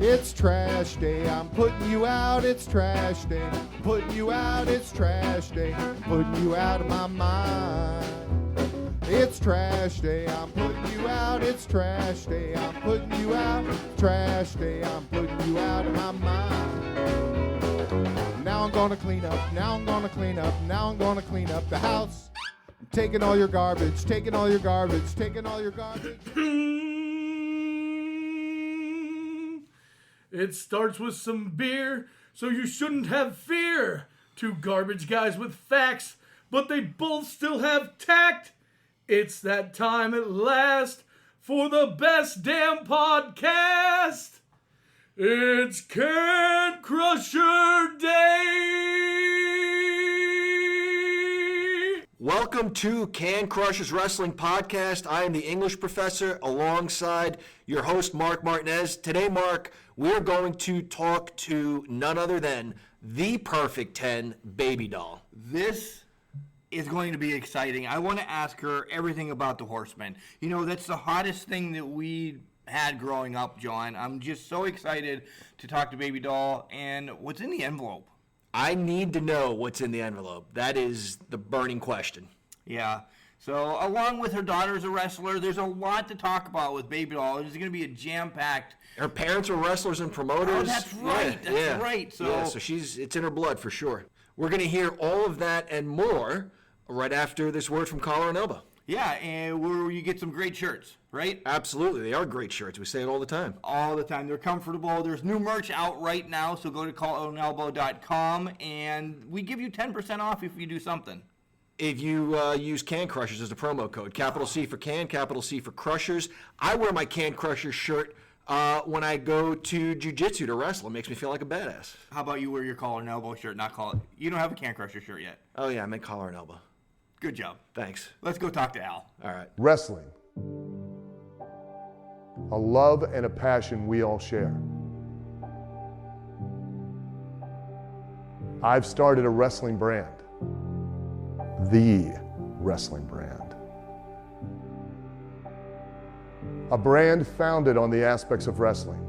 It's trash day, I'm putting you out, it's trash day. Putting you out, it's trash day. Putting you out of my mind. It's trash day, I'm putting you out, it's trash day. I'm putting you out, trash day, I'm putting you out of my mind. Now I'm gonna clean up, now I'm gonna clean up, now I'm gonna clean up the house. I'm taking all your garbage, taking all your garbage, taking all your garbage. It starts with some beer, so you shouldn't have fear. Two garbage guys with facts, but they both still have tact. It's that time at last for the best damn podcast. It's Can Crusher Day! Welcome to Can Crushers Wrestling Podcast. I am the English professor alongside your host, Mark Martinez. Today, Mark, we're going to talk to none other than the Perfect 10 Baby Doll. This is going to be exciting. I want to ask her everything about the Horsemen. You know, that's the hottest thing that we had growing up, John. I'm just so excited to talk to Baby Doll. And what's in the envelope? I need to know what's in the envelope. That is the burning question. Yeah. So, along with her daughter as a wrestler, there's a lot to talk about with Baby Doll. It's going to be a jam-packed... Her parents are wrestlers and promoters. Oh, that's right. That's right. So it's in her blood for sure. We're going to hear all of that and more right after this word from Collar and Elbow. Yeah, and where you get some great shirts, right? Absolutely. They are great shirts. We say it all the time. All the time. They're comfortable. There's new merch out right now, so go to collarandelbow.com, and we give you 10% off if you do something. If you use Can Crushers as the promo code, capital C for Can, capital C for Crushers. I wear my Can Crushers shirt when I go to jiu-jitsu to wrestle. It makes me feel like a badass. How about you wear your Collar and Elbow shirt, not call it? You don't have a Can Crusher shirt yet. Oh, yeah, I meant Collar and Elbow. Good job. Thanks. Let's go talk to Al. All right. Wrestling. A love and a passion we all share. I've started a wrestling brand. The wrestling brand. A brand founded on the aspects of wrestling.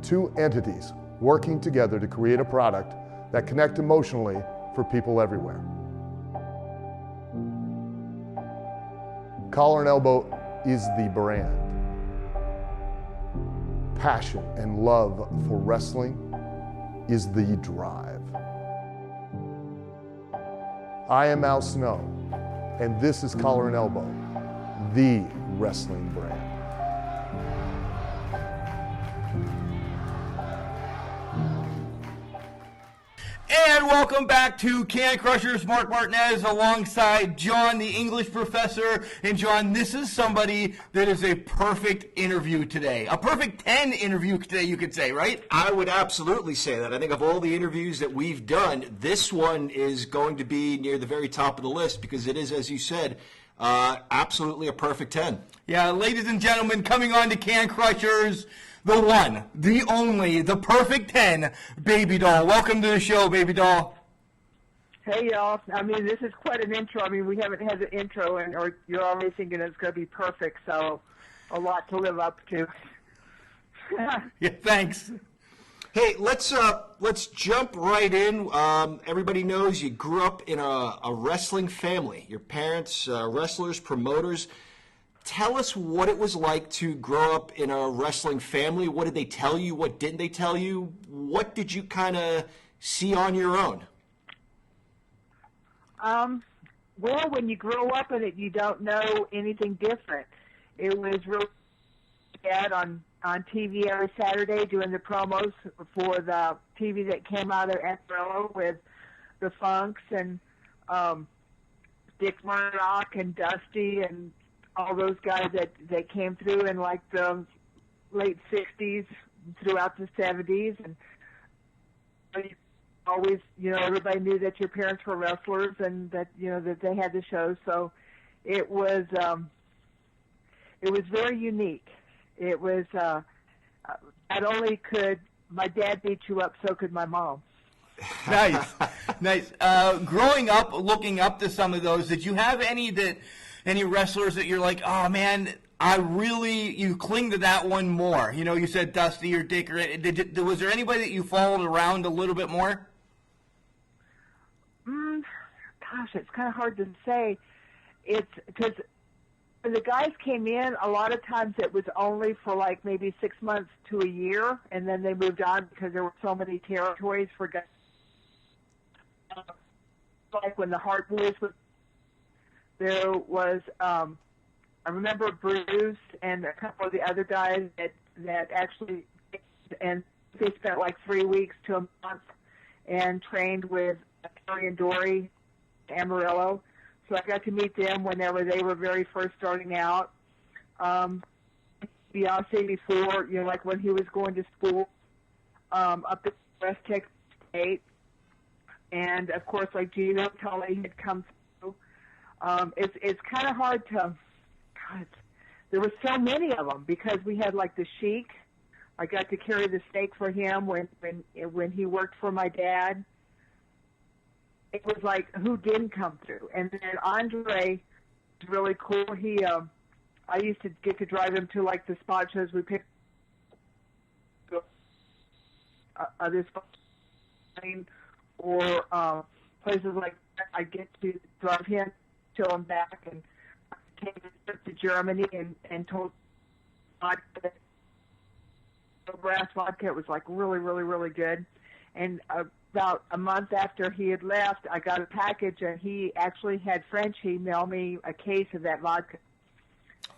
Two entities working together to create a product that connect emotionally for people everywhere. Collar and Elbow is the brand. Passion and love for wrestling is the drive. I am Al Snow, and this is Collar and Elbow, the wrestling brand. And welcome back to Can Crushers. Mark Martinez alongside John, the English professor. And John, this is somebody that is a perfect interview today. A perfect 10 interview today, you could say, right? I would absolutely say that. I think of all the interviews that we've done, this one is going to be near the very top of the list because it is, as you said, absolutely a perfect 10. Yeah, ladies and gentlemen, coming on to Can Crushers, the one, the only, the perfect 10, Baby Doll. Welcome to the show, Baby Doll. Hey, y'all. I mean, this is quite an intro. I mean, we haven't had the intro, or you're already thinking it's going to be perfect, so a lot to live up to. Yeah, thanks. Hey, let's jump right in. Everybody knows you grew up in a wrestling family. Your parents, wrestlers, promoters. Tell us what it was like to grow up in a wrestling family. What did they tell you? What didn't they tell you? What did you kind of see on your own? Well, when you grow up in it, you don't know anything different. It was really bad on TV every Saturday doing the promos for the TV that came out of Amarillo with the Funks and Dick Murdoch and Dusty and all those guys that came through in like the late 60s throughout the 70s. And always, everybody knew that your parents were wrestlers and that, that they had the show. So it was very unique. It was, not only could my dad beat you up, so could my mom. Nice. Growing up, looking up to some of those, did you have any wrestlers that you're like, oh man, you cling to that one more. You know, you said Dusty or Dick. Was there anybody that you followed around a little bit more? Gosh, it's kind of hard to say. It's because when the guys came in, a lot of times it was only for like maybe 6 months to a year, and then they moved on because there were so many territories for guys. Like when the Hart Boys there was, I remember Bruce and a couple of the other guys that actually, and they spent like 3 weeks to a month and trained with Terry and Dory Amarillo. So I got to meet them whenever they were very first starting out. Beyonce before, you know, like when he was going to school up at West Texas State. And, of course, like Gino, Tully had come through. It's kind of hard to, God, there were so many of them because we had like the Sheik. I got to carry the steak for him when he worked for my dad. It was like, who didn't come through? And then Andre was really cool. I used to get to drive him to, like, the spot shows we picked other spots, or places like that. I get to drive him, till him back, and I came to Germany and told vodka, brass vodka. It was, like, really, really, really good. And about a month after he had left, I got a package, and he actually had Frenchie mail me a case of that vodka.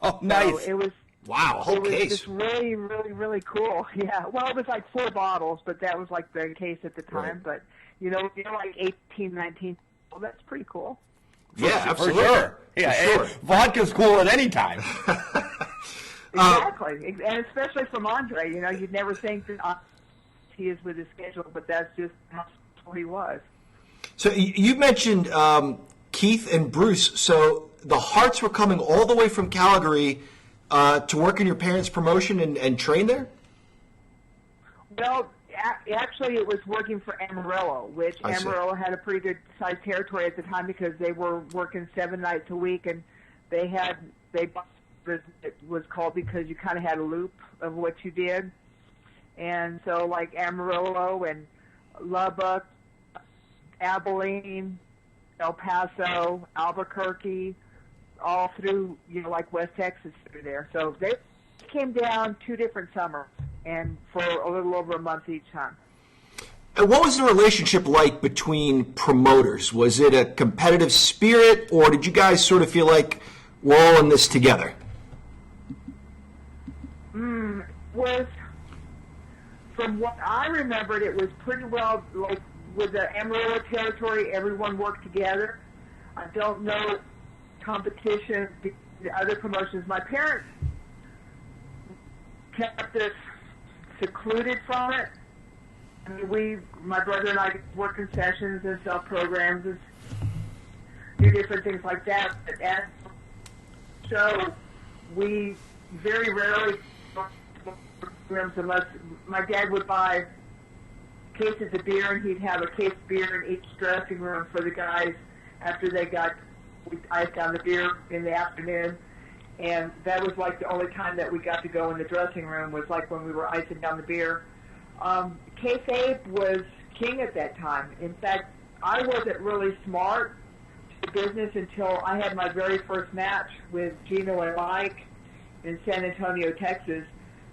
Oh, nice. So it was, Wow, a whole it was case. just really, really, really cool. Yeah. Well, it was like 4 bottles, but that was like the case at the time. Right. But, you know, like 18, 19, well, that's pretty cool. Yeah, For absolutely. sure. Yeah, For sure. vodka's cool at any time. Exactly. And especially from Andre, you know, you'd never think that he is with his schedule, but that's just how he was. So you mentioned Keith and Bruce. So the Harts were coming all the way from Calgary to work in your parents' promotion and train there? Well, actually, it was working for Amarillo, which I see. Amarillo had a pretty good sized territory at the time because they were working 7 nights a week, and it was called because you kind of had a loop of what you did. And so, like Amarillo and Lubbock, Abilene, El Paso, Albuquerque, all through, you know, like West Texas through there. So they came down 2 different summers, and for a little over a month each time. And what was the relationship like between promoters? Was it a competitive spirit, or did you guys sort of feel like we're all in this together? Was, from what I remembered, it was pretty well, like, with the Amarillo territory, everyone worked together. I don't know competition, the other promotions. My parents kept us secluded from it. I mean, my brother and I work in sessions and sell programs and do different things like that. But at the show, we very rarely programs unless my dad would buy cases of beer, and he'd have a case of beer in each dressing room for the guys after they we iced down the beer in the afternoon. And that was like the only time that we got to go in the dressing room was like when we were icing down the beer. Kayfabe was king at that time. In fact, I wasn't really smart to business until I had my very first match with Gino and Mike in San Antonio, Texas,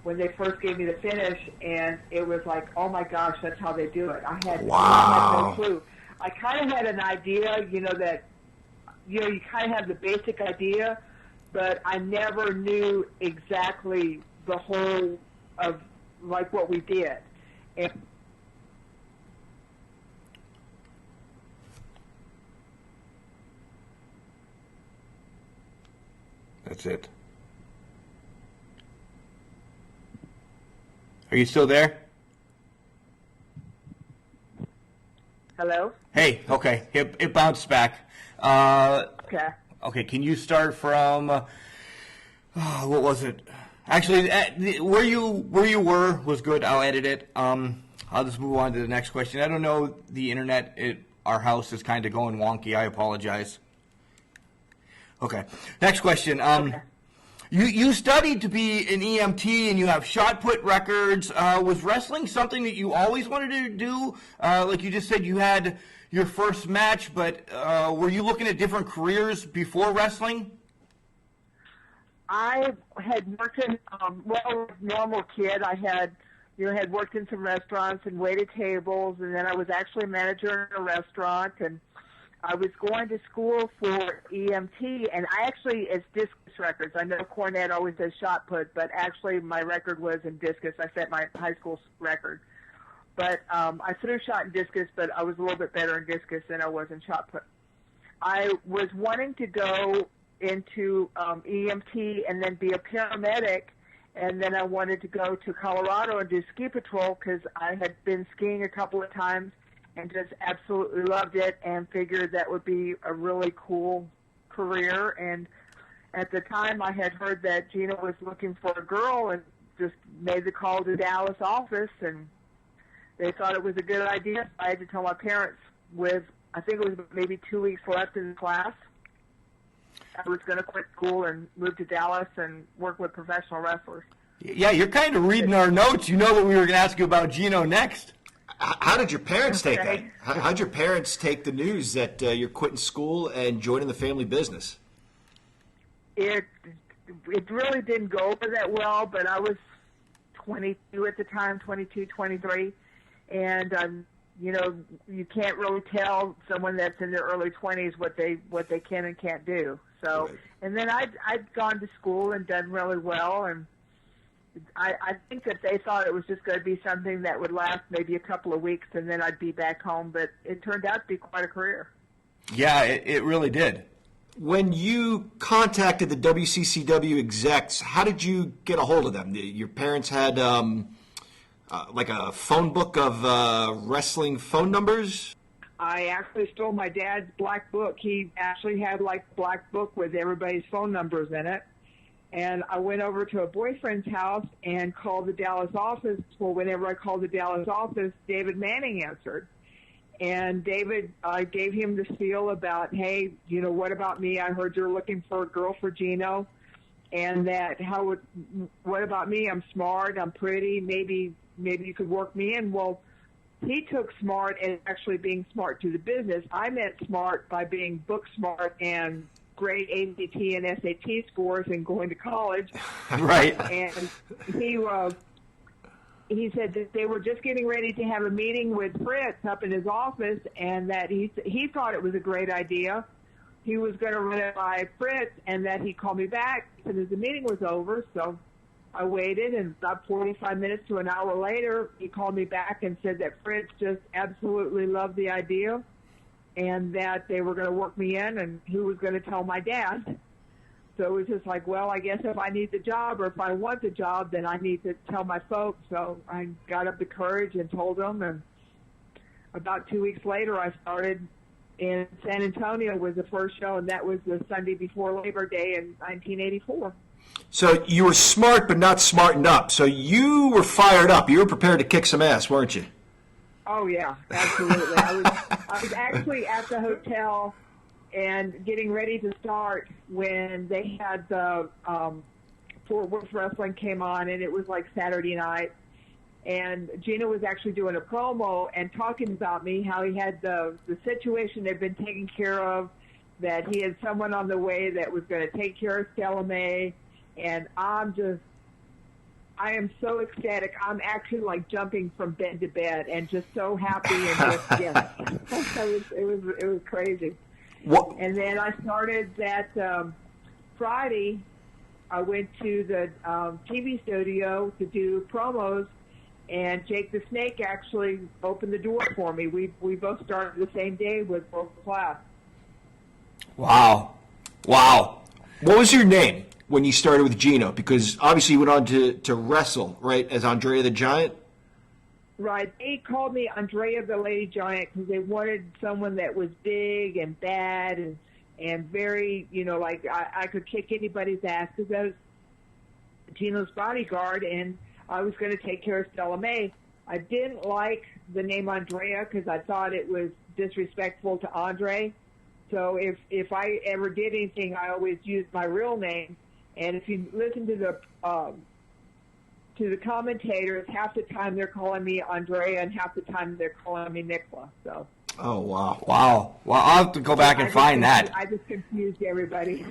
when they first gave me the finish, and it was like, oh my gosh, that's how they do it. I had no clue. I kind of had an idea, you know, that, you know, you kind of have the basic idea, but I never knew exactly the whole of, like, what we did. And That's it. Are you still there? hello? Hey, okay. It bounced back. Okay. Okay, can you start from, what was it? Actually, where you were was good. I'll edit it. I'll just move on to the next question. I don't know, the internet at our house is kind of going wonky. I apologize. Okay, next question. You studied to be an EMT, and you have shot put records. Was wrestling something that you always wanted to do? Like you just said, you had your first match, but were you looking at different careers before wrestling? I had worked in, normal kid. I had worked in some restaurants and waited tables, and then I was actually a manager in a restaurant, and I was going to school for EMT, and it's discus records. I know Cornette always does shot put, but actually my record was in discus. I set my high school record. But I threw shot in discus, but I was a little bit better in discus than I was in shot put. I was wanting to go into EMT and then be a paramedic, and then I wanted to go to Colorado and do ski patrol because I had been skiing a couple of times and just absolutely loved it and figured that would be a really cool career. And at the time I had heard that Gino was looking for a girl and just made the call to Dallas office, and they thought it was a good idea. I had to tell my parents I think it was maybe 2 weeks left in the class. I was going to quit school and move to Dallas and work with professional wrestlers. Yeah, you're kind of reading our notes. You know that we were going to ask you about Gino next. How did your parents take that? How'd your parents take the news that you're quitting school and joining the family business? It really didn't go over that well, but I was 22 at the time, 22, 23, and you can't really tell someone that's in their early 20s what they can and can't do. So, right. And then I'd gone to school and done really well, and I think that they thought it was just going to be something that would last maybe a couple of weeks, and then I'd be back home. But it turned out to be quite a career. Yeah, it really did. When you contacted the WCCW execs, how did you get a hold of them? Your parents had like a phone book of wrestling phone numbers? I actually stole my dad's black book. He actually had like a black book with everybody's phone numbers in it. And I went over to a boyfriend's house and called the Dallas office. Well, whenever I called the Dallas office, David Manning answered. And David, I gave him the spiel about, hey, what about me? I heard you're looking for a girl for Gino. And that, what about me? I'm smart, I'm pretty, maybe you could work me in. Well, he took smart as actually being smart to the business. I meant smart by being book smart and great ACT and SAT scores and going to college. Right. And he said that they were just getting ready to have a meeting with Fritz up in his office, and that he thought it was a great idea. He was going to run it by Fritz, and that he called me back as soon as the meeting was over. So I waited, and about 45 minutes to an hour later, he called me back and said that Fritz just absolutely loved the idea, and that they were going to work me in, and he was going to tell my dad. So it was just like, well, I guess if I need the job or if I want the job, then I need to tell my folks. So I got up the courage and told them, and about 2 weeks later, I started in San Antonio was the first show, and that was the Sunday before Labor Day in 1984. So you were smart but not smartened up. So you were fired up. You were prepared to kick some ass, weren't you? Oh, yeah, absolutely. I was actually at the hotel and getting ready to start when they had the Fort Worth Wrestling came on, and it was like Saturday night. And Gino was actually doing a promo and talking about me, how he had the situation had been taken care of, that he had someone on the way that was going to take care of Stella May. And I am so ecstatic. I'm actually like jumping from bed to bed and just so happy and just, yes. It was crazy. What? And then I started that Friday. I went to the TV studio to do promos, and Jake the Snake actually opened the door for me. We both started the same day with World Class. Wow. What was your name when you started with Gino? Because obviously you went on to wrestle, right, as Andrea the Giant? Right. They called me Andrea the Lady Giant because they wanted someone that was big and bad and very, like I could kick anybody's ass because I was Gino's bodyguard, and I was going to take care of Stella May. I didn't like the name Andrea because I thought it was disrespectful to Andre. So if I ever did anything, I always used my real name. And if you listen to the commentators, half the time they're calling me Andrea, and half the time they're calling me Nicola. So. Oh, wow. Wow. Well, I'll have to go back and find that. I just confused everybody.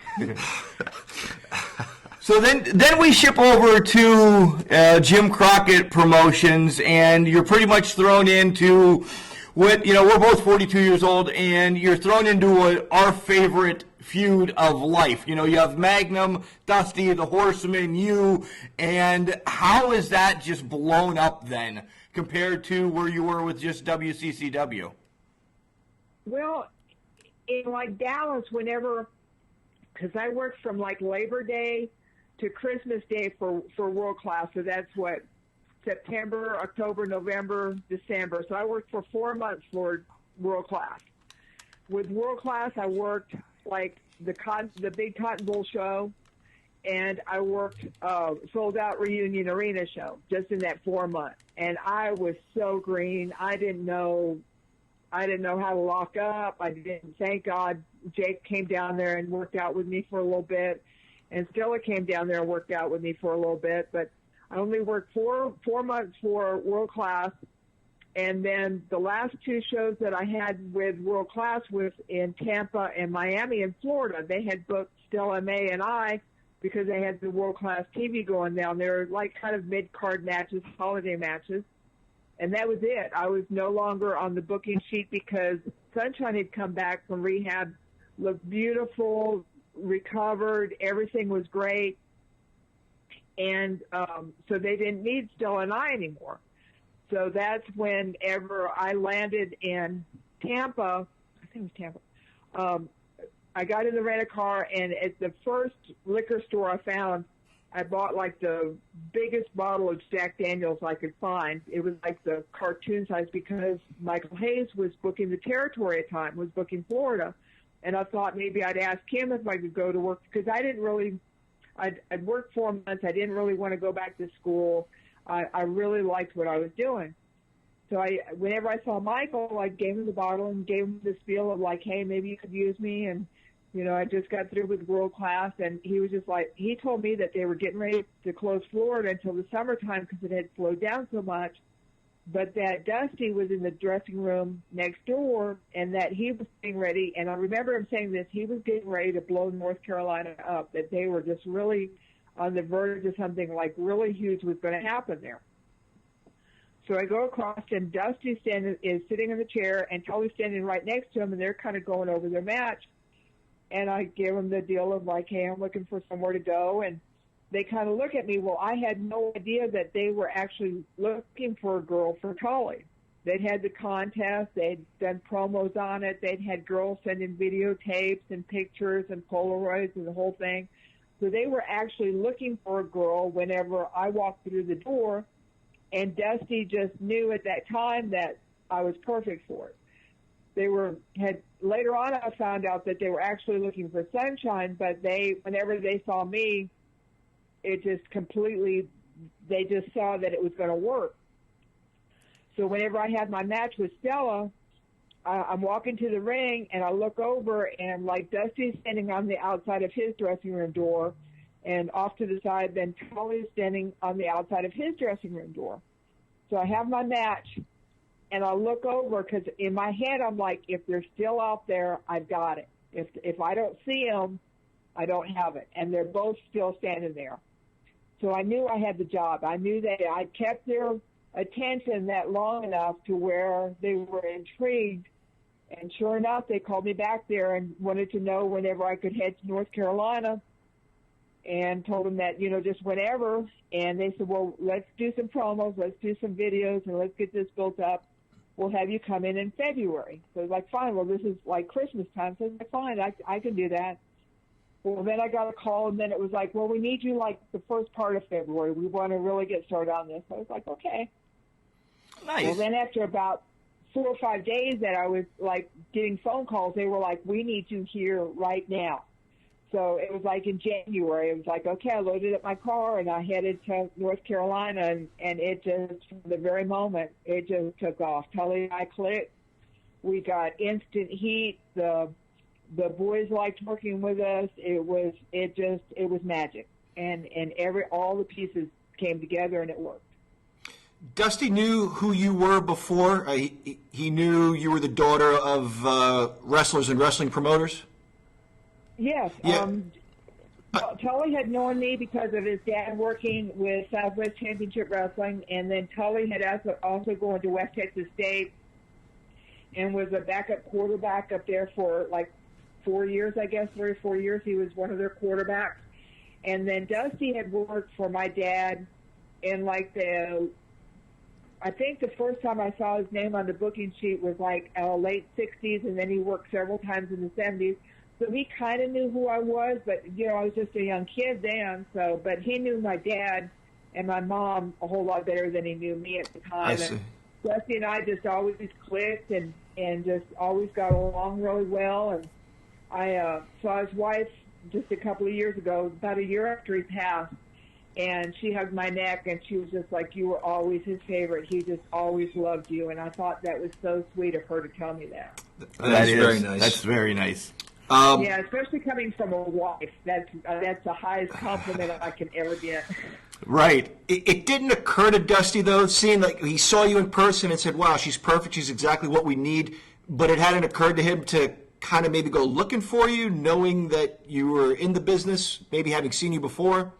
So then we ship over to Jim Crockett Promotions, and you're pretty much thrown into what, we're both 42 years old, and you're thrown into our favorite feud of life. You have Magnum, Dusty, the Horseman, you, and how is that just blown up then compared to where you were with just WCCW? Well, in like Dallas, because I worked from like Labor Day to Christmas Day for World Class, so that's what, September, October, November, December. So I worked for 4 months for World Class. With World Class, I worked like the big Cotton Bowl show, and I worked Sold Out Reunion Arena show just in that 4 months. And I was so green. I didn't know how to lock up. Thank God Jake came down there and worked out with me for a little bit, and Stella came down there and worked out with me for a little bit. But I only worked four months for World Class, and then the last two shows that I had with World Class was in Tampa and Miami and Florida. They had booked Stella May and I because they had the World Class TV going down there, like kind of mid-card matches, holiday matches. And that was it. I was no longer on the booking sheet because Sunshine had come back from rehab, looked beautiful, recovered, everything was great. And so they didn't need Stella and I anymore. So that's whenever I landed in Tampa, I think it was Tampa, I got in the rent-a-car, and at the first liquor store I found, I bought like the biggest bottle of Jack Daniels I could find. It was like the cartoon size because Michael Hayes was booking the territory at the time, was booking Florida. And I thought maybe I'd ask him if I could go to work because I'd worked 4 months. I didn't really want to go back to school. I really liked what I was doing. So whenever I saw Michael, I gave him the bottle and gave him the spiel of like, hey, maybe you could use me. And, I just got through with World Class. And he was just like, he told me that they were getting ready to close Florida until the summertime because it had slowed down so much. But that Dusty was in the dressing room next door and that he was getting ready. And I remember him saying this, he was getting ready to blow North Carolina up, that they were just really on the verge of something like really huge was going to happen there. So I go across and Dusty is sitting in the chair and Tully's standing right next to him and they're kind of going over their match. And I give them the deal of like, hey, I'm looking for somewhere to go. And they kind of look at me. Well, I had no idea that they were actually looking for a girl for Tully. They'd had the contest. They'd done promos on it. They'd had girls sending videotapes and pictures and Polaroids and the whole thing. So they were actually looking for a girl whenever I walked through the door. And Dusty just knew at that time that I was perfect for it. Later on I found out that they were actually looking for Sunshine, but whenever they saw me, it just they just saw that it was going to work. So whenever I had my match with Stella, I'm walking to the ring and I look over and like Dusty's standing on the outside of his dressing room door and off to the side, then Tully's standing on the outside of his dressing room door. So I have my match and I look over because in my head I'm like, if they're still out there, I've got it. If I don't see them, I don't have it. And they're both still standing there. So I knew I had the job. I knew that I kept their attention that long enough to where they were intrigued. And sure enough, they called me back there and wanted to know whenever I could head to North Carolina and told them that, just whenever. And they said, well, let's do some promos, let's do some videos, and let's get this built up. We'll have you come in February. So I was like, fine, well, this is like Christmas time. So I was like, fine, I can do that. Well, then I got a call, and then it was like, well, we need you like the first part of February. We want to really get started on this. So I was like, okay. Nice. Well, then after about 4 or 5 days that I was like getting phone calls, they were like, we need you here right now. So it was like in January, it was like, okay, I loaded up my car and I headed to North Carolina, and it just, from the very moment, it just took off. Tully and I clicked. We got instant heat. The boys liked working with us. It was magic. and all the pieces came together and it worked. Dusty knew who you were before. He knew you were the daughter of wrestlers and wrestling promoters. Yes. Yeah. Tully had known me because of his dad working with Southwest Championship Wrestling, and then Tully had also gone to West Texas State and was a backup quarterback up there for like 4 years, I guess, 3 or 4 years. He was one of their quarterbacks. And then Dusty had worked for my dad in like I think the first time I saw his name on the booking sheet was like late 60s, and then he worked several times in the 70s. So he kind of knew who I was, but, I was just a young kid then. But he knew my dad and my mom a whole lot better than he knew me at the time. I see. And Dusty and I just always clicked and just always got along really well. And I saw his wife just a couple of years ago, about a year after he passed, and she hugged my neck, and she was just like, you were always his favorite. He just always loved you. And I thought that was so sweet of her to tell me that. That's very nice. That's very nice. Yeah, especially coming from a wife. That's the highest compliment I can ever get. Right. It didn't occur to Dusty, though, seeing like he saw you in person and said, wow, she's perfect. She's exactly what we need. But it hadn't occurred to him to kind of maybe go looking for you, knowing that you were in the business, maybe having seen you before?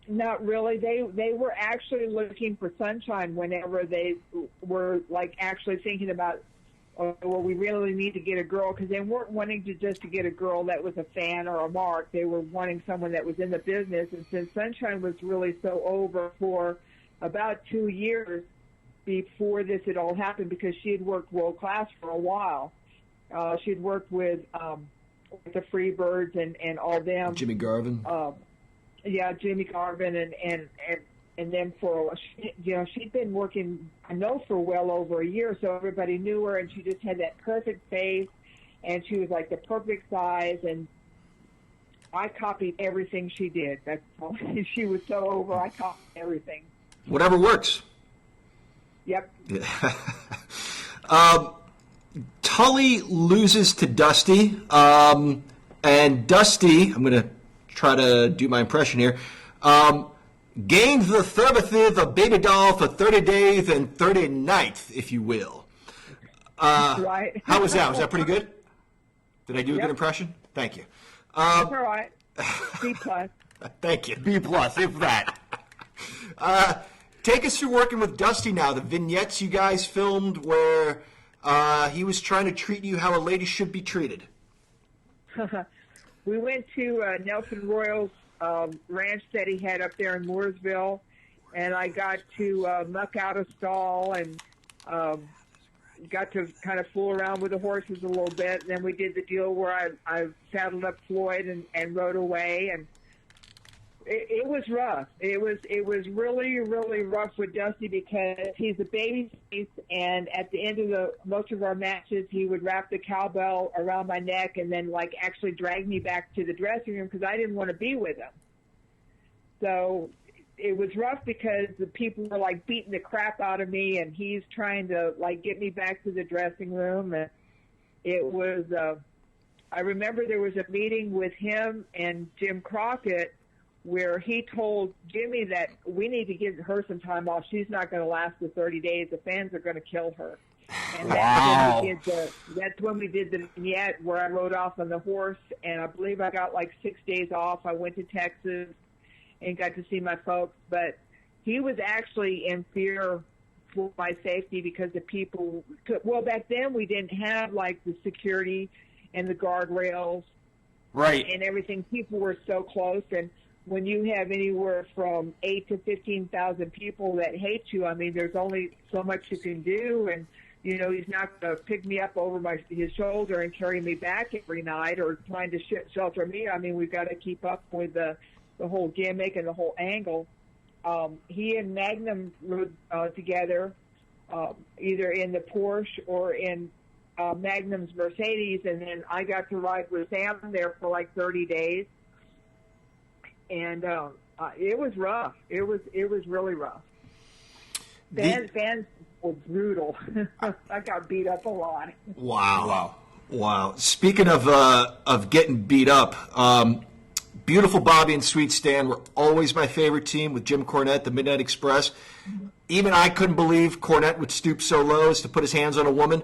Not really. They were actually looking for Sunshine whenever they were like actually thinking about, well, we really need to get a girl, because they weren't wanting to get a girl that was a fan or a mark. They were wanting someone that was in the business. And since Sunshine was really so over for about 2 years before this had all happened, because she had worked world class for a while. She'd worked with the Freebirds and all them. Jimmy Garvin. Jimmy Garvin and then for she'd been working, I know, for well over a year, so everybody knew her, and she just had that perfect face, and she was like the perfect size, and I copied everything she did. That's all. She was so over, I copied everything. Whatever works. Yep. Tully loses to Dusty, and Dusty, I'm going to try to do my impression here, gained the 30th of baby doll for 30 days and 30 nights, if you will. Right. How was that? Was that pretty good? Did I do a Yep. good impression? Thank you. That's all right. B+. Thank you. B+, if that. Take us through working with Dusty now, the vignettes you guys filmed where he was trying to treat you how a lady should be treated. We went to Nelson Royal's ranch that he had up there in Mooresville, and I got to muck out a stall and got to kind of fool around with the horses a little bit. And then we did the deal where I saddled up Floyd and rode away, and it was rough. It was really, really rough with Dusty because he's a baby face, and at the end of most of our matches, he would wrap the cowbell around my neck and then like actually drag me back to the dressing room because I didn't want to be with him. So it was rough because the people were like beating the crap out of me, and he's trying to like get me back to the dressing room. And it was, I remember there was a meeting with him and Jim Crockett where he told Jimmy that we need to give her some time off. She's not going to last the 30 days. The fans are going to kill her. And that's when we did the vignette where I rode off on the horse, and I believe I got like 6 days off. I went to Texas and got to see my folks. But he was actually in fear for my safety because the people – well, back then we didn't have like the security and the guardrails. Right. And everything. People were so close, and when you have anywhere from 8,000 to 15,000 people that hate you, I mean, there's only so much you can do. And, you know, he's not going to pick me up over his shoulder and carry me back every night or trying to shelter me. I mean, we've got to keep up with the whole gimmick and the whole angle. He and Magnum rode together, either in the Porsche or in Magnum's Mercedes, and then I got to ride with Sam there for like 30 days. And it was rough. It was really rough. Fans were brutal. I got beat up a lot. Wow. Speaking of getting beat up, Beautiful Bobby and Sweet Stan were always my favorite team with Jim Cornette, the Midnight Express. Even I couldn't believe Cornette would stoop so low as to put his hands on a woman.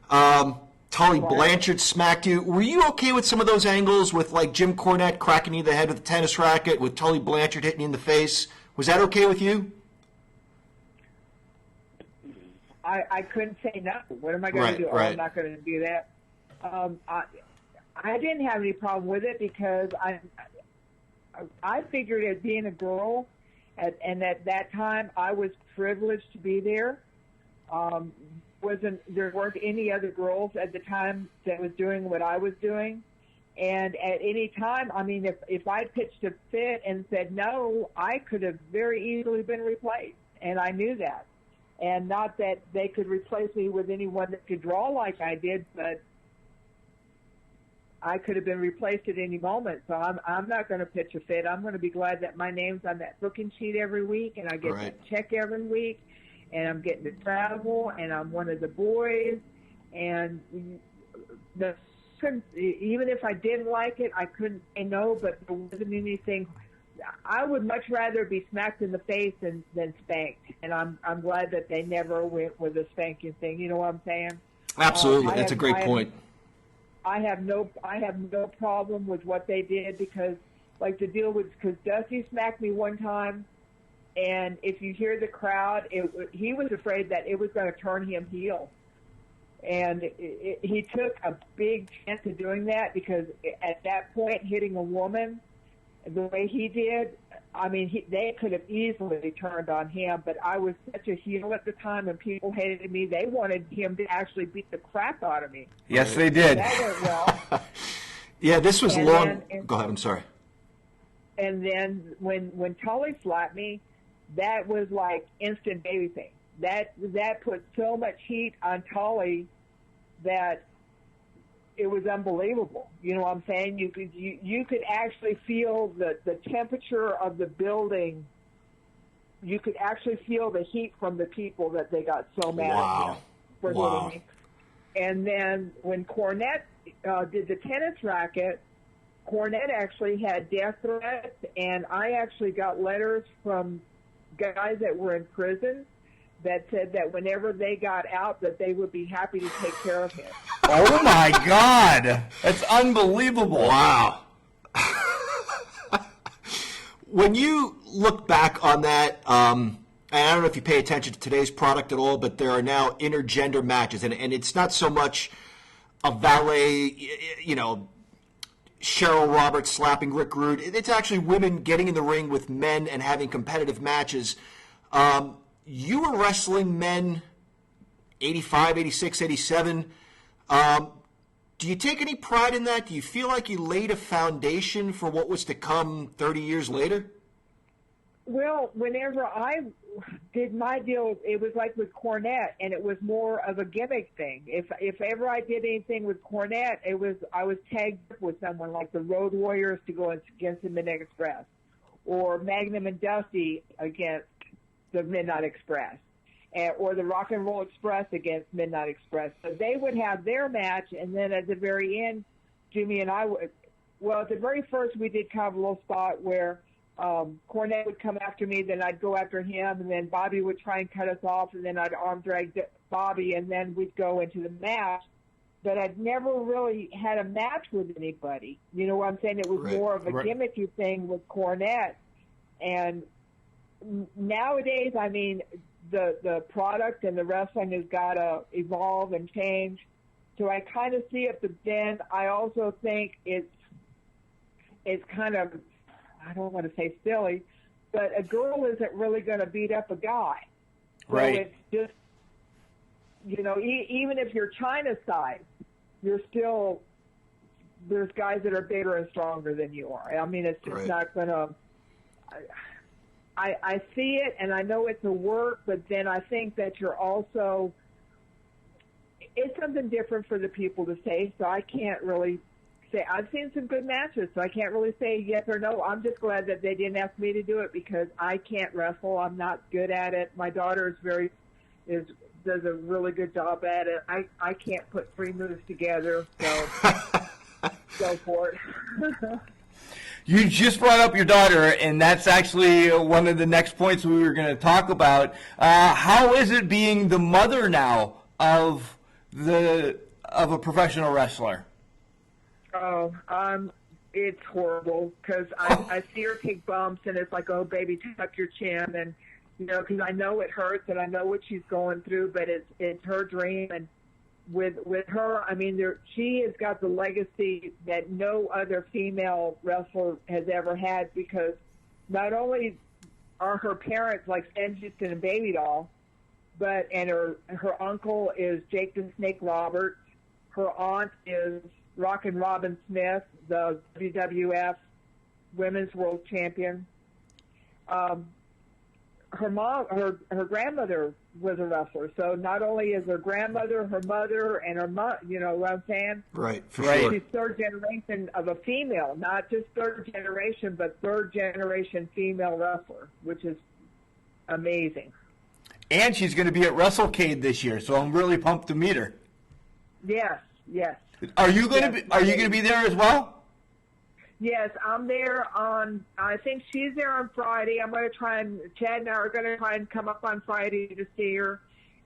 Tully Blanchard smacked you. Were you okay with some of those angles with, like, Jim Cornette cracking you in the head with a tennis racket, with Tully Blanchard hitting you in the face? Was that okay with you? I couldn't say no. What am I going to do? Right. I'm not going to do that. I didn't have any problem with it because I figured as being a girl, and at that time I was privileged to be there. There weren't any other girls at the time that was doing what I was doing, and at any time, I mean, if I pitched a fit and said no, I could have very easily been replaced, and I knew that. And not that they could replace me with anyone that could draw like I did, but I could have been replaced at any moment. So I'm not going to pitch a fit. I'm going to be glad that my name's on that booking sheet every week, and I get a check every week, and I'm getting to travel, and I'm one of the boys. And even if I didn't like it, I couldn't say no, but there wasn't anything. I would much rather be smacked in the face than spanked, and I'm glad that they never went with the spanking thing. You know what I'm saying? Absolutely, that's a great point. I have no problem with what they did because, like, the deal was because Dusty smacked me one time, and if you hear the crowd, he was afraid that it was going to turn him heel, and he took a big chance of doing that because at that point, hitting a woman the way he did, I mean, they could have easily turned on him, but I was such a heel at the time, and people hated me. They wanted him to actually beat the crap out of me. Yes, they did. That went well. Yeah, this was long. Go ahead, I'm sorry. And then when Tully slapped me, that was like instant baby thing. That put so much heat on Tully that it was unbelievable. You know what I'm saying? You could actually feel the temperature of the building. You could actually feel the heat from the people that they got so mad at him for hitting me. And then when Cornette did the tennis racket, Cornette actually had death threats, and I actually got letters from guys that were in prison that said that whenever they got out that they would be happy to take care of him. Oh, my God. That's unbelievable. Wow. When you look back on that, and I don't know if you pay attention to today's product at all, but there are now intergender matches, and it's not so much a valet, you know, Cheryl Roberts slapping Rick Rude. It's actually women getting in the ring with men and having competitive matches. You were wrestling men 85, 86, 87. Do you take any pride in that? Do you feel like you laid a foundation for what was to come 30 years later? Well, whenever I did my deal, it was like with Cornette, and it was more of a gimmick thing. If ever I did anything with Cornette, I was tagged up with someone like the Road Warriors to go against the Midnight Express, or Magnum and Dusty against the Midnight Express, or the Rock and Roll Express against Midnight Express. So they would have their match, and then at the very end, Jimmy and I would. Well, at the very first, we did kind of a little spot where Cornette would come after me, then I'd go after him, and then Bobby would try and cut us off, and then I'd arm drag Bobby, and then we'd go into the match. But I'd never really had a match with anybody. You know what I'm saying? It was more of a gimmicky thing with Cornette. And nowadays, I mean, the product and the wrestling has got to evolve and change. So I kind of see it, but then I also think it's kind of, I don't want to say silly, but a girl isn't really going to beat up a guy. Right. So it's just, you know, even if you're China size, you're still, there's guys that are bigger and stronger than you are. I mean, it's just not going to, I see it, and I know it's a work, but then I think that you're also, it's something different for the people to say, so I can't really say. I've seen some good matches, so I can't really say yes or no. I'm just glad that they didn't ask me to do it because I can't wrestle. I'm not good at it. My daughter does a really good job at it. I can't put 3 moves together, so go for it. You just brought up your daughter, and that's actually one of the next points we were going to talk about. How is it being the mother now of a professional wrestler? Oh, it's horrible because I see her take bumps, and it's like, oh, baby, tuck your chin, and because I know it hurts, and I know what she's going through, but it's her dream, and with her, I mean, she has got the legacy that no other female wrestler has ever had, because not only are her parents like Stan Houston and Baby Doll, and her uncle is Jake the Snake Roberts, her aunt is Rockin' Robin Smith, the WWF Women's World Champion. Her mom, her grandmother was a wrestler. So not only is her grandmother, her mother, and her mom, you know what I'm saying? Right, for Right. sure. She's third generation of a female, not just third generation, but third generation female wrestler, which is amazing. And she's going to be at WrestleCade this year, so I'm really pumped to meet her. Yes, yes. Are you going to be there as well? Yes, I'm there I think she's there on Friday. I'm going to Chad and I are going to try and come up on Friday to see her.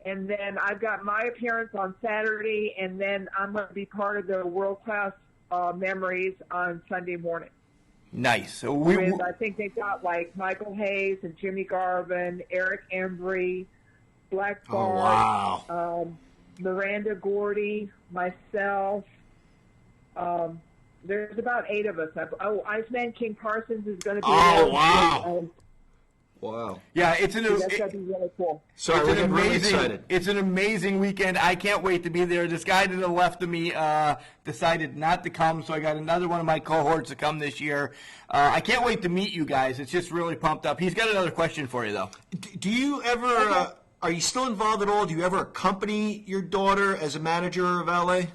And then I've got my appearance on Saturday, and then I'm going to be part of the World Class Memories on Sunday morning. Nice. So I think they've got like Michael Hayes and Jimmy Garvin, Eric Embry, Black Bart, Miranda Gordy, myself. There's about 8 of us. Iceman King Parsons is going to be there. Wow. Wow. Yeah, That's going to be really cool. Sorry, we're getting really excited. It's an amazing weekend. I can't wait to be there. This guy to the left of me decided not to come, so I got another one of my cohorts to come this year. I can't wait to meet you guys. It's just really pumped up. He's got another question for you, though. Do you ever, are you still involved at all? Do you ever accompany your daughter as a manager or a valet?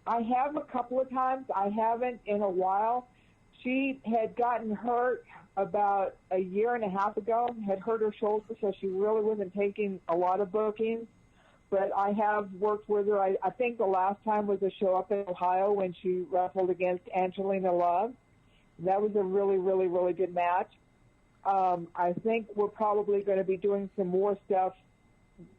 I have a couple of times. I haven't in a while. She had gotten hurt about a year and a half ago, had hurt her shoulder, so she really wasn't taking a lot of bookings. But I have worked with her. I think the last time was a show up in Ohio when she wrestled against Angelina Love. That was a really, really, really good match. I think we're probably going to be doing some more stuff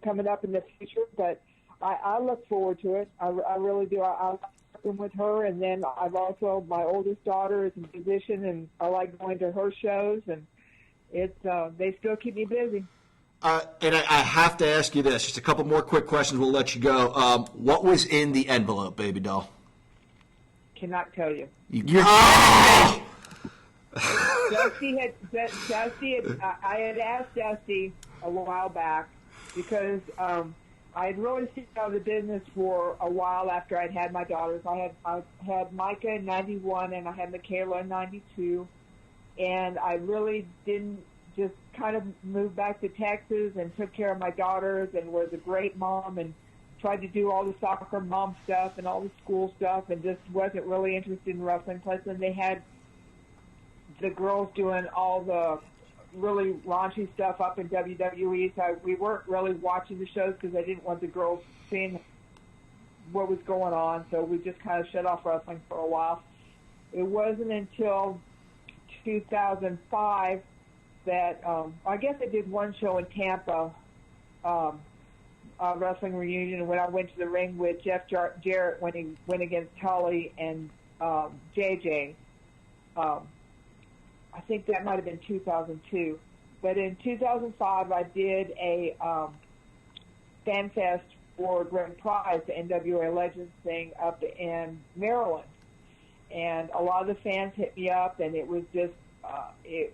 coming up in the future, but I look forward to it. I really do. I like working with her, and then I've also, my oldest daughter is a musician, and I like going to her shows, and it's they still keep me busy. And I have to ask you this. Just a couple more quick questions. We'll let you go. What was in the envelope, Baby Doll? Cannot tell you. I had asked Dusty a while back because I had really seen out of the business for a while after I'd had my daughters. I had Micah in 91 and I had Michaela in 92, and I really didn't just kind of moved back to Texas and took care of my daughters and was a great mom and tried to do all the soccer mom stuff and all the school stuff and just wasn't really interested in wrestling. Plus, then they had the girls doing all the really raunchy stuff up in WWE, so we weren't really watching the shows because I didn't want the girls seeing what was going on, so we just kind of shut off wrestling for a while. It wasn't until 2005 that I guess I did one show in Tampa, wrestling reunion, when I went to the ring with Jeff Jarrett when he went against Tully and JJ. I think that might have been 2002. But in 2005, I did a fan fest for Grand Prize, the NWA Legends thing up in Maryland. And a lot of the fans hit me up, and it was just, it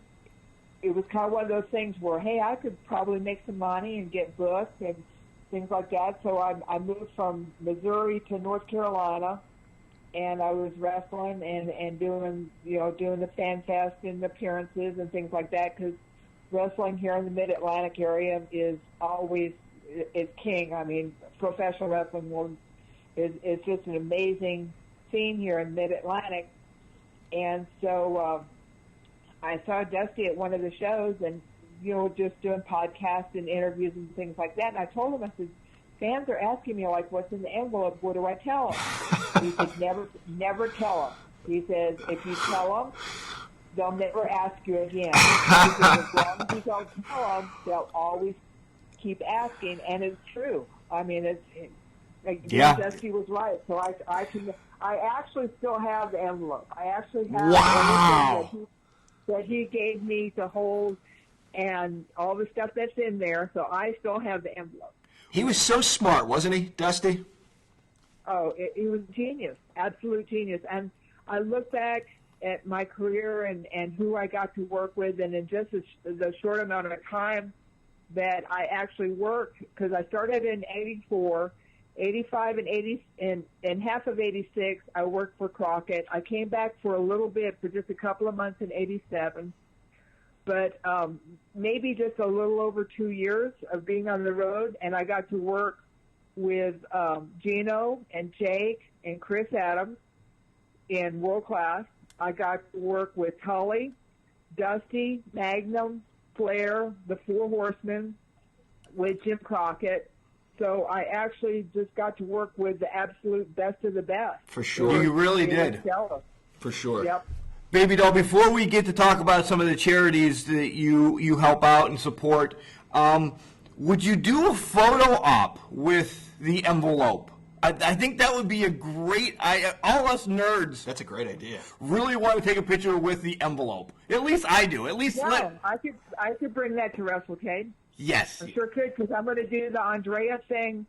was kind of one of those things where, hey, I could probably make some money and get booked and things like that. So I moved from Missouri to North Carolina, and I was wrestling and doing the fan fest and appearances and things like that, because wrestling here in the Mid-Atlantic area is king. I mean, professional wrestling is just an amazing scene here in Mid-Atlantic. And so I saw Dusty at one of the shows and, just doing podcasts and interviews and things like that. And I told him, I said, fans are asking me, like, what's in the envelope? What do I tell them? He said, never tell them. He says, if you tell them, they'll never ask you again. He says, as long as you don't tell them, they'll always keep asking, and it's true. I mean, Dusty was right. So I actually still have the envelope. I actually have everything that he gave me to hold, and all the stuff that's in there. So I still have the envelope. He was so smart, wasn't he, Dusty? Oh, he was a genius, absolute genius. And I look back at my career and who I got to work with, and in just the short amount of time that I actually worked, because I started in 84, 85 and 80, and half of 86, I worked for Crockett. I came back for a little bit, for just a couple of months in 87. But maybe just a little over 2 years of being on the road, and I got to work with Gino and Jake and Chris Adams in World Class. I got to work with Tully, Dusty, Magnum, Flair, the Four Horsemen, with Jim Crockett. So I actually just got to work with the absolute best of the best. For sure. You really did. For sure. Yep. Baby doll, before we get to talk about some of the charities that you help out and support, would you do a photo op with the envelope? I think that would be a great. All us nerds. That's a great idea. Really want to take a picture with the envelope. At least I do. At least I could bring that to WrestleCade. Yes. I sure could, because I'm going to do the Andrea thing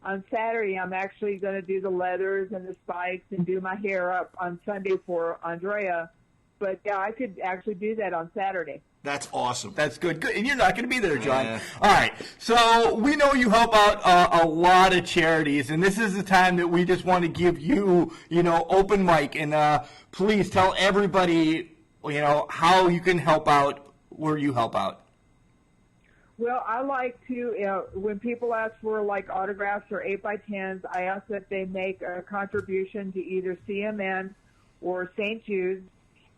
on Saturday. I'm actually going to do the leathers and the spikes and do my hair up on Sunday for Andrea. But yeah, I could actually do that on Saturday. That's awesome. That's good. Good. And you're not going to be there, John. All right. So we know you help out a lot of charities, and this is the time that we just want to give you, open mic. And please tell everybody, how you can help out, where you help out. Well, I like to, when people ask for like autographs or 8x10s, I ask that they make a contribution to either CMN or St. Jude's.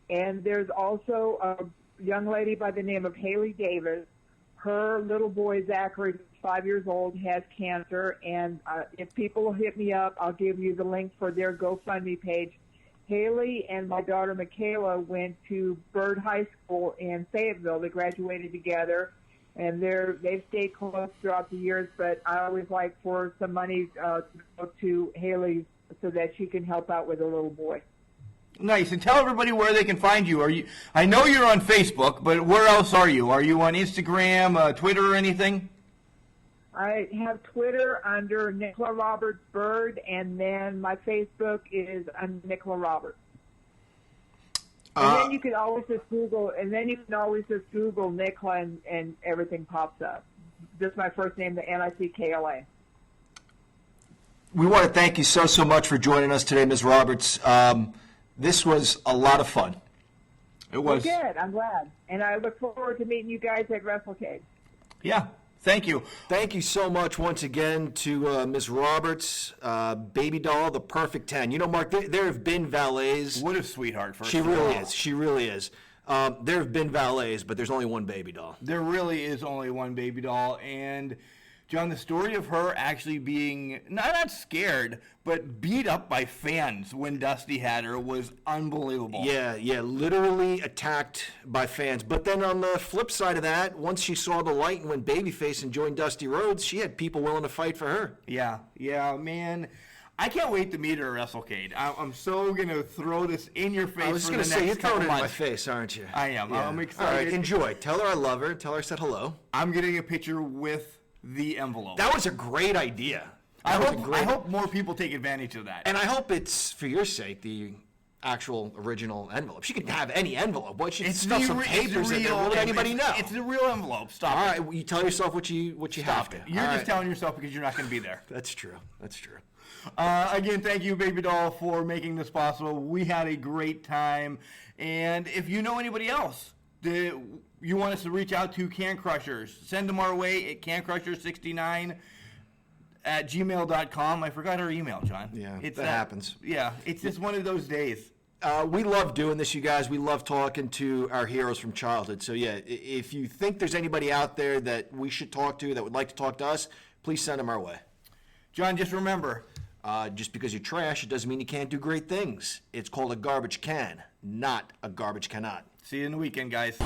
And there's also a young lady by the name of Haley Davis. Her little boy, Zachary, 5 years old, has cancer. And if people will hit me up, I'll give you the link for their GoFundMe page. Haley and my daughter, Michaela, went to Byrd High School in Fayetteville. They graduated together. And they've stayed close throughout the years. But I always like for some money to go to Haley so that she can help out with her little boy. Nice. And tell everybody where they can find you. I know you're on Facebook, but where else are you? Are you on Instagram, Twitter, or anything? I have Twitter under Nicola Roberts Bird, and then my Facebook is under Nicola Roberts. And then you can always just Google, Nicola, and everything pops up. Just my first name, the Nickla. We want to thank you so much for joining us today, Ms. Roberts. This was a lot of fun. It was. Well, good. I'm glad. And I look forward to meeting you guys at WrestleCade. Yeah. Thank you. Thank you so much once again to Ms. Roberts, Baby Doll, the perfect 10. Mark, there have been valets. What a sweetheart. First She really is. She really is. There have been valets, but there's only one Baby Doll. There really is only one Baby Doll. And, John, the story of her actually being not scared, but beat up by fans when Dusty had her was unbelievable. Yeah, literally attacked by fans. But then on the flip side of that, once she saw the light and went babyface and joined Dusty Rhodes, she had people willing to fight for her. Yeah, man. I can't wait to meet her at WrestleCade. I'm so going to throw this in your face. I was going to say, you're throwing it in my face, aren't you? I am. Yeah. I'm excited. All right, enjoy. Tell her I love her. Tell her I said hello. I'm getting a picture with the envelope. That was a great idea. I hope more people take advantage of that. And I hope it's, for your sake, the actual original envelope. She can have any envelope. Why should stuff some papers in there? Will let anybody know? It's the real envelope. Stop. All right, you tell yourself what you have to. You're just telling yourself because you're not going to be there. That's true. Again, thank you, Baby Doll, for making this possible. We had a great time. And if you know anybody else that you want us to reach out to, Can Crushers, send them our way at cancrushers69@gmail.com. I forgot our email, John. Yeah, that happens. Yeah, it's just one of those days. We love doing this, you guys. We love talking to our heroes from childhood. So, yeah, if you think there's anybody out there that we should talk to that would like to talk to us, please send them our way. John, just remember, Just because you're trash, it doesn't mean you can't do great things. It's called a garbage can, not a garbage cannot. See you in the weekend, guys.